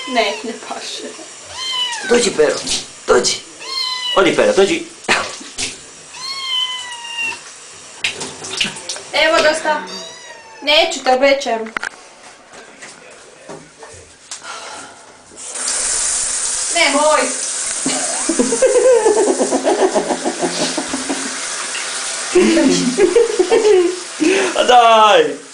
Ne paše. Dođi, Pero, dođi. Odi, Pero, dođi. Evo dosta. Neću te obećam. Nemoj. A daj!